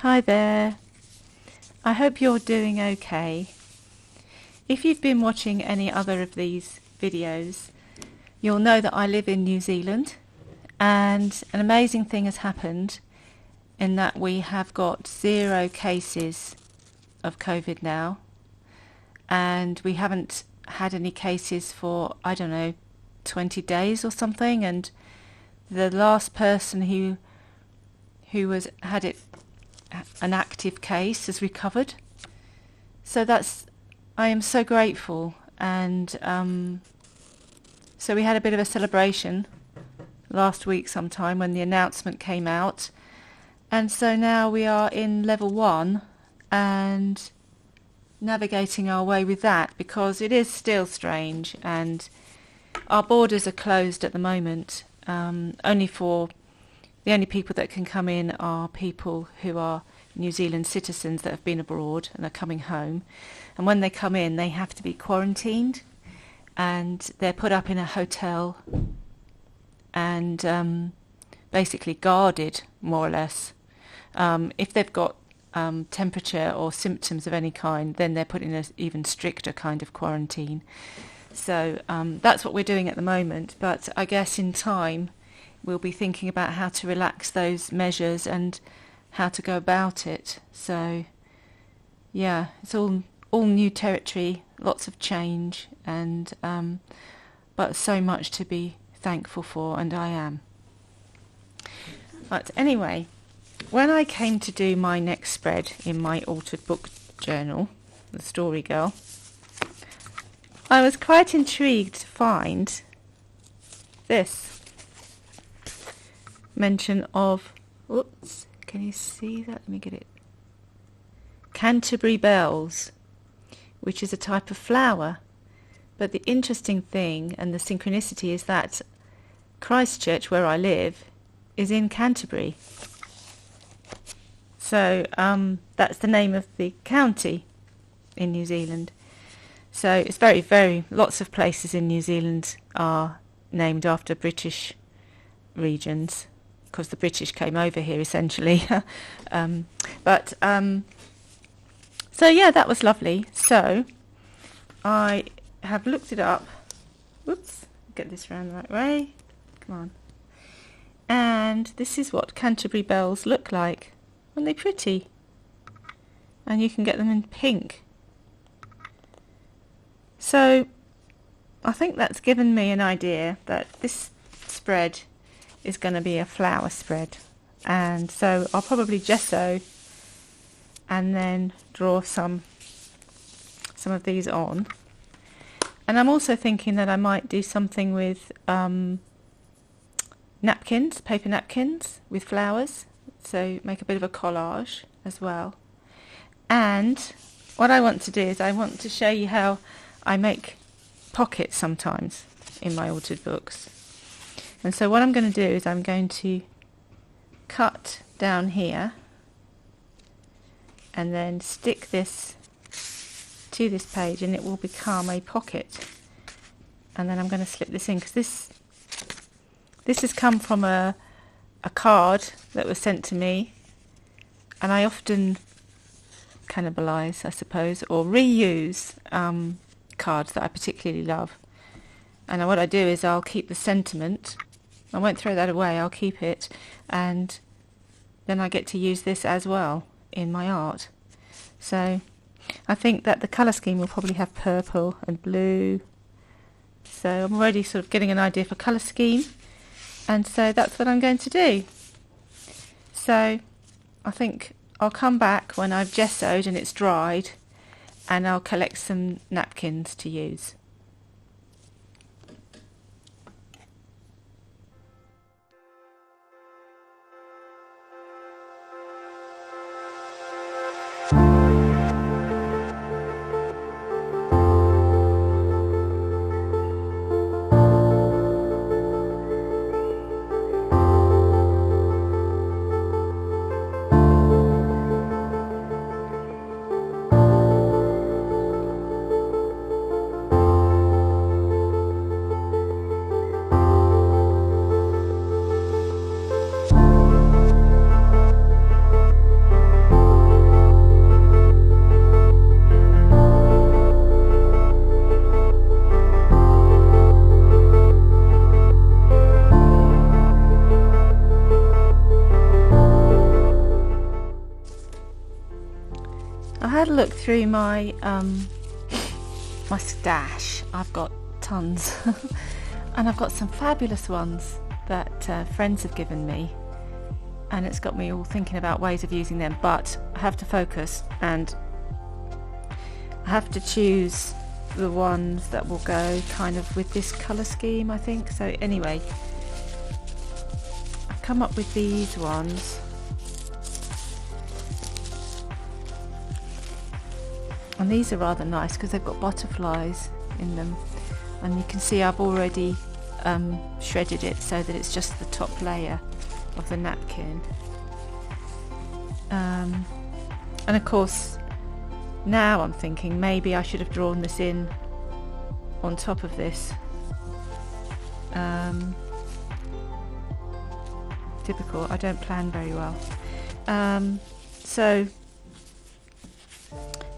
Hi there. I hope you're doing okay. If you've been watching any other of these videos, you'll know that I live in New Zealand, and an amazing thing has happened in that we have got 0 cases of COVID now, and we haven't had any cases for, I don't know, 20 days or something, and the last person who had it, an active case, has recovered. So I am so grateful, and so we had a bit of a celebration last week sometime when the announcement came out, and so now we are in level 1 and navigating our way with that, because it is still strange, and our borders are closed at the moment. The only people that can come in are people who are New Zealand citizens that have been abroad and are coming home. And when they come in, they have to be quarantined, and they're put up in a hotel and basically guarded, more or less. If they've got temperature or symptoms of any kind, then they're put in an even stricter kind of quarantine. So that's what we're doing at the moment. But I guess in time we'll be thinking about how to relax those measures and how to go about it. So yeah, it's all new territory, lots of change, and but so much to be thankful for, and I am. But anyway, when I came to do my next spread in my altered book journal, The Story Girl, I was quite intrigued to find this mention of, oops, can you see that? Let me get it. Canterbury bells, which is a type of flower. But the interesting thing and the synchronicity is that Christchurch, where I live, is in Canterbury. So that's the name of the county in New Zealand. So it's very, very, lots of places in New Zealand are named after British regions, because the British came over here essentially. So yeah, that was lovely. So I have looked it up. Whoops, get this round the right way. Come on. And this is what Canterbury bells look like. Aren't they pretty? And you can get them in pink. So I think that's given me an idea that this spread is going to be a flower spread, and so I'll probably gesso and then draw some of these on. And I'm also thinking that I might do something with napkins, paper napkins with flowers, so make a bit of a collage as well. And what I want to do is I want to show you how I make pockets sometimes in my altered books. And so what I'm going to do is I'm going to cut down here and then stick this to this page, and it will become a pocket. And then I'm going to slip this in, because this has come from a card that was sent to me, and I often cannibalise, I suppose, or reuse cards that I particularly love. And what I do is I'll keep the sentiment. I won't throw that away, I'll keep it, and then I get to use this as well in my art. So I think that the colour scheme will probably have purple and blue. So I'm already sort of getting an idea for colour scheme, and so that's what I'm going to do. So I think I'll come back when I've gessoed and it's dried, and I'll collect some napkins to use. had a look through my my stash. I've got tons and I've got some fabulous ones that friends have given me, and it's got me all thinking about ways of using them, but I have to focus and I have to choose the ones that will go kind of with this colour scheme, I think. So anyway, I've come up with these ones, and these are rather nice because they've got butterflies in them, and you can see I've already shredded it so that it's just the top layer of the napkin. And of course now I'm thinking maybe I should have drawn this in on top of this. Typical, I don't plan very well. So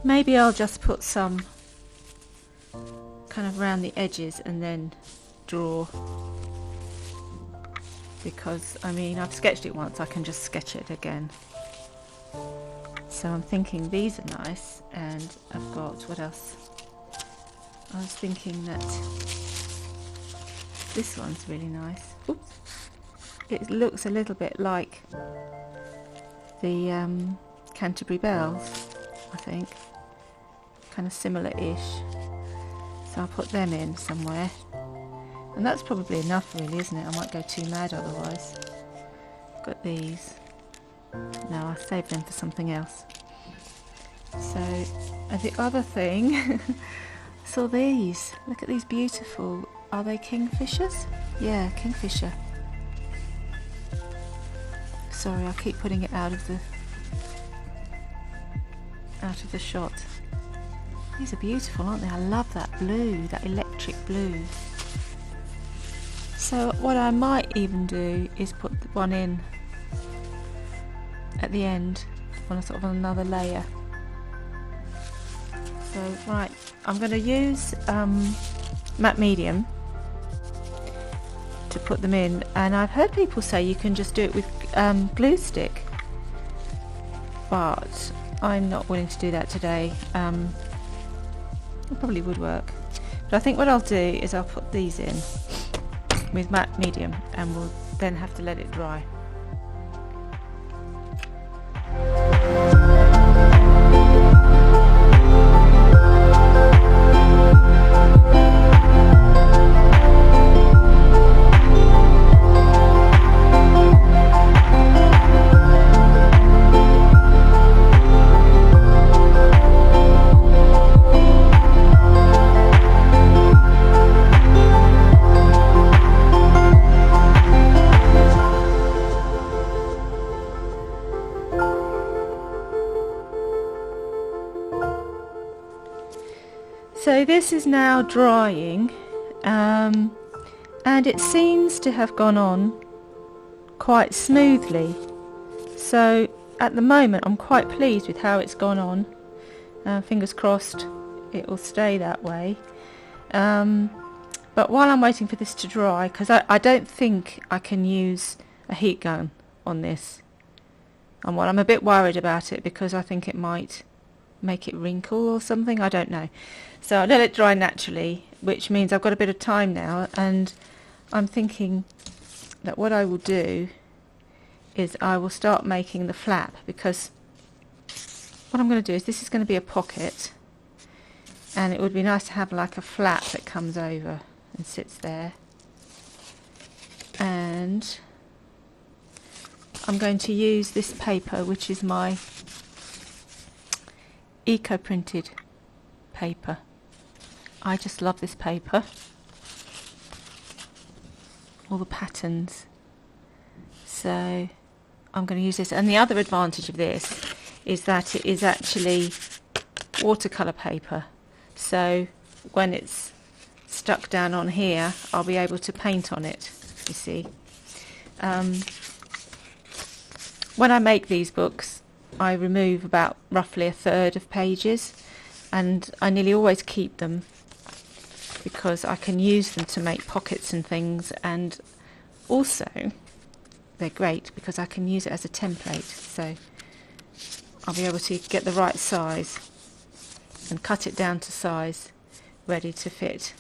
maybe I'll just put some kind of around the edges and then draw, because I mean I've sketched it once, I can just sketch it again. So I'm thinking these are nice, and I've got, what else? I was thinking that this one's really nice. Oops. It looks a little bit like the Canterbury bells, I think. Kind of similar-ish. So I'll put them in somewhere. And that's probably enough really, isn't it? I might go too mad otherwise. Got these. No, I'll save them for something else. So, and the other thing, saw these. Look at these beautiful, are they kingfishers? Yeah, kingfisher. Sorry, I keep putting it out of the shot. These are beautiful, aren't they? I love that blue, that electric blue. So what I might even do is put one in at the end on a sort of another layer. So right, I'm going to use matte medium to put them in, and I've heard people say you can just do it with glue stick, but I'm not willing to do that today. It probably would work, but I think what I'll do is I'll put these in with matte medium, and we'll then have to let it dry. So this is now drying, and it seems to have gone on quite smoothly. So at the moment I'm quite pleased with how it's gone on. Fingers crossed it will stay that way. But while I'm waiting for this to dry, because I don't think I can use a heat gun on this, and I'm a bit worried about it because I think it might make it wrinkle or something, I don't know. So I'll let it dry naturally, which means I've got a bit of time now, and I'm thinking that what I will do is I will start making the flap, because what I'm going to do is, this is going to be a pocket, and it would be nice to have like a flap that comes over and sits there. And I'm going to use this paper, which is my eco-printed paper. I just love this paper, all the patterns. So I'm going to use this, and the other advantage of this is that it is actually watercolour paper, so when it's stuck down on here I'll be able to paint on it, you see. When I make these books I remove about roughly a third of pages, and I nearly always keep them because I can use them to make pockets and things, and also they're great because I can use it as a template, so I'll be able to get the right size and cut it down to size, ready to fit.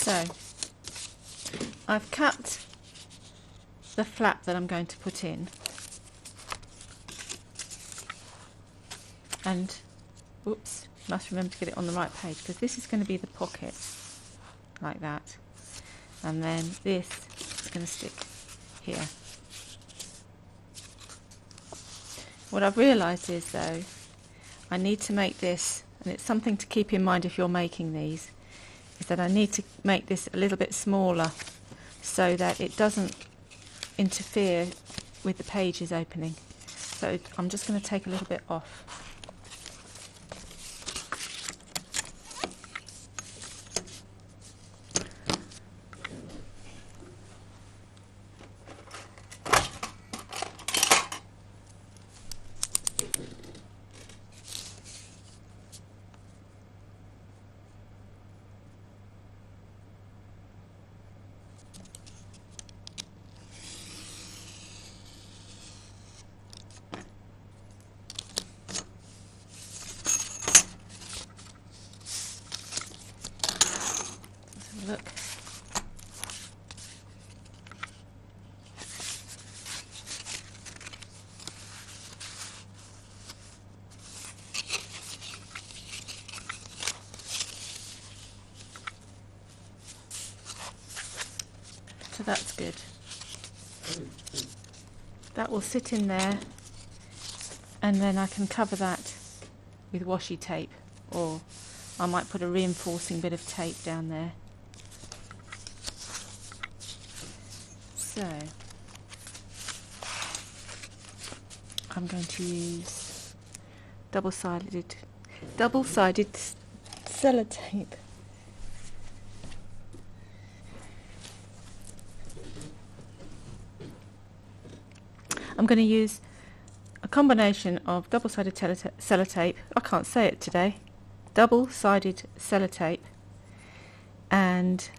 So I've cut the flap that I'm going to put in, and oops, must remember to get it on the right page because this is going to be the pocket, like that. and then this is going to stick here. What I've realised is though, I need to make this, and it's something to keep in mind if you're making these, is that I need to make this a little bit smaller so that it doesn't interfere with the pages opening. So I'm just going to take a little bit off. Look. So that's good. That will sit in there, and then I can cover that with washi tape, or I might put a reinforcing bit of tape down there. So I'm going to use double-sided sellotape. I'm going to use a combination of double-sided sellotape, I can't say it today, double-sided sellotape and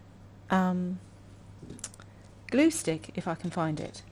glue stick if I can find it.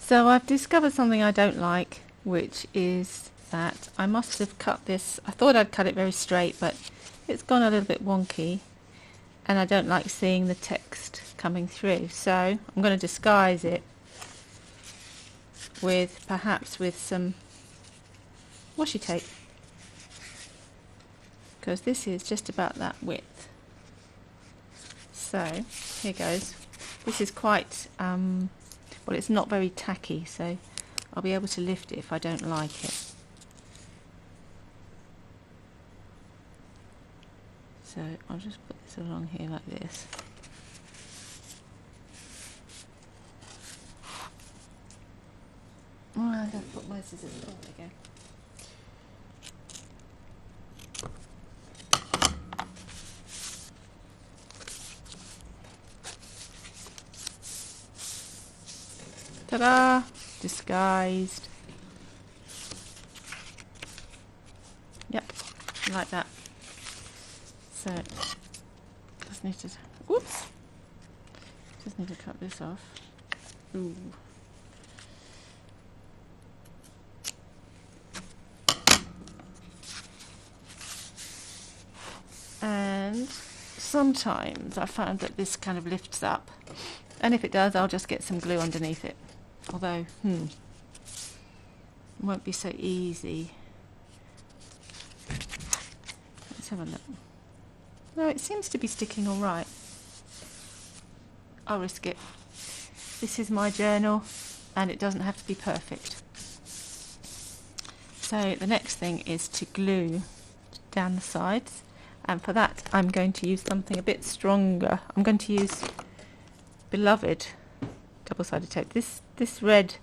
So I've discovered something I don't like, which is that I must have cut this. I thought I'd cut it very straight, but it's gone a little bit wonky, and I don't like seeing the text coming through. So I'm going to disguise it with perhaps with some washi tape, because this is just about that width. So here goes. This is quite well, it's not very tacky, so I'll be able to lift it if I don't like it. So I'll just put this along here like this. Oh, I have put my scissors. Oh, there we go. Ta-da! Disguised. Yep, like that. So, just need to, whoops! Just need to cut this off. Ooh. And sometimes I found that this kind of lifts up, and if it does, I'll just get some glue underneath it. Although, it won't be so easy. Let's have a look. No, it seems to be sticking all right. I'll risk it. This is my journal, and it doesn't have to be perfect. So the next thing is to glue down the sides, and for that I'm going to use something a bit stronger. I'm going to use beloved double-sided tape. This red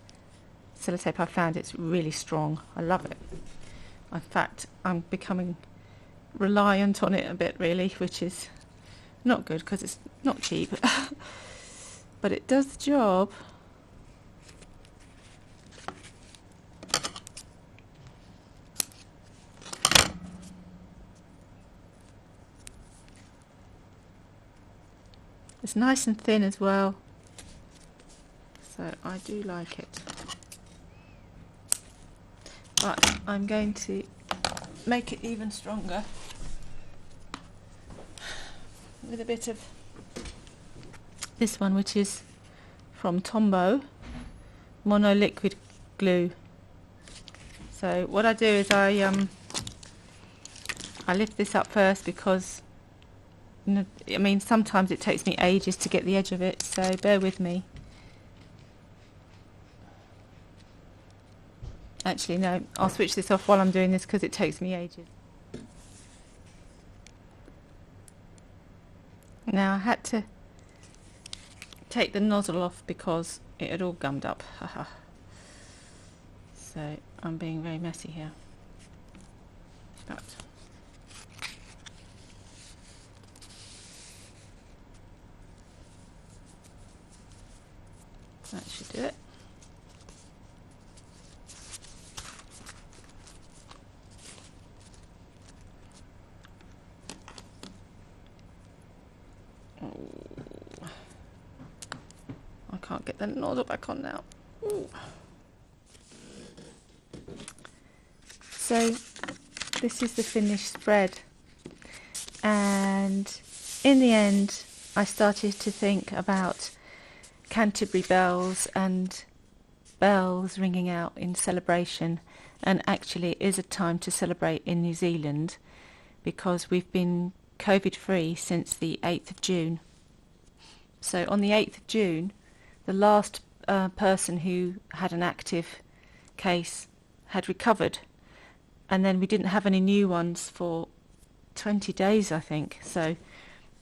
sellotape I found, it's really strong. I love it. In fact, I'm becoming reliant on it a bit, really, which is not good because it's not cheap. But it does the job. It's nice and thin as well, so I do like it. But I'm going to make it even stronger with a bit of this one, which is from Tombow Mono Liquid Glue. So what I do is I lift this up first, because I mean, sometimes it takes me ages to get the edge of it, so bear with me. Actually, no, I'll switch this off while I'm doing this because it takes me ages. Now I had to take the nozzle off because it had all gummed up. So I'm being very messy here. But that should do it. I can't get the nozzle back on now. Ooh. So this is the finished spread, and in the end I started to think about Canterbury bells and bells ringing out in celebration, and actually it is a time to celebrate in New Zealand because we've been COVID free since the 8th of June. So on the 8th of June, the last person who had an active case had recovered, and then we didn't have any new ones for 20 days, I think. So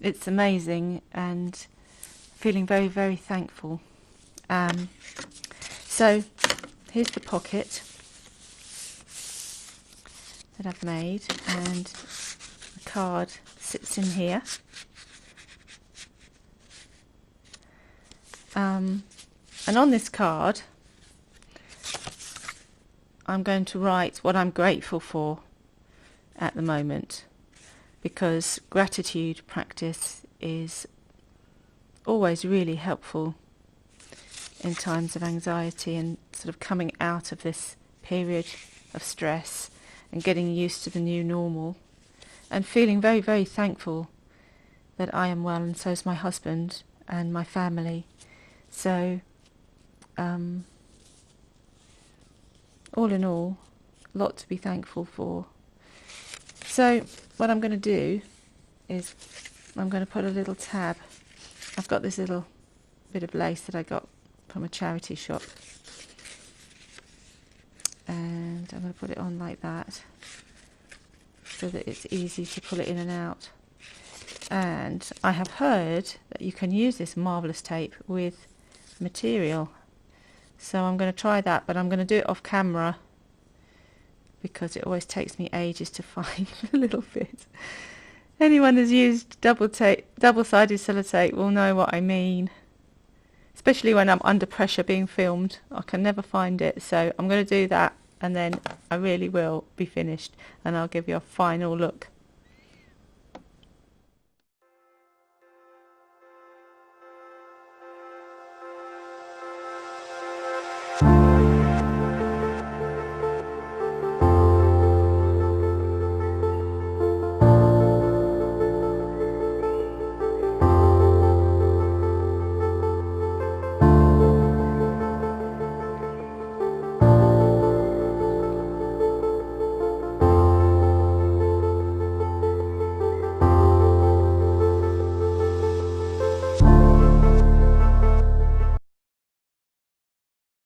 it's amazing, and feeling very, very thankful. So here's the pocket that I've made, and the card sits in here. And on this card I'm going to write what I'm grateful for at the moment, because gratitude practice is always really helpful in times of anxiety and sort of coming out of this period of stress and getting used to the new normal, and feeling very, very thankful that I am well, and so is my husband and my family. So all in all, a lot to be thankful for. So what I'm going to do is I'm going to put a little tab. I've got this little bit of lace that I got from a charity shop, and I'm going to put it on like that so that it's easy to pull it in and out. And I have heard that you can use this marvellous tape with material, so I'm going to try that, but I'm going to do it off camera because it always takes me ages to find a little bit. Anyone who's used double-sided sellotape will know what I mean, especially when I'm under pressure being filmed. I can never find it, so I'm going to do that, and then I really will be finished, and I'll give you a final look.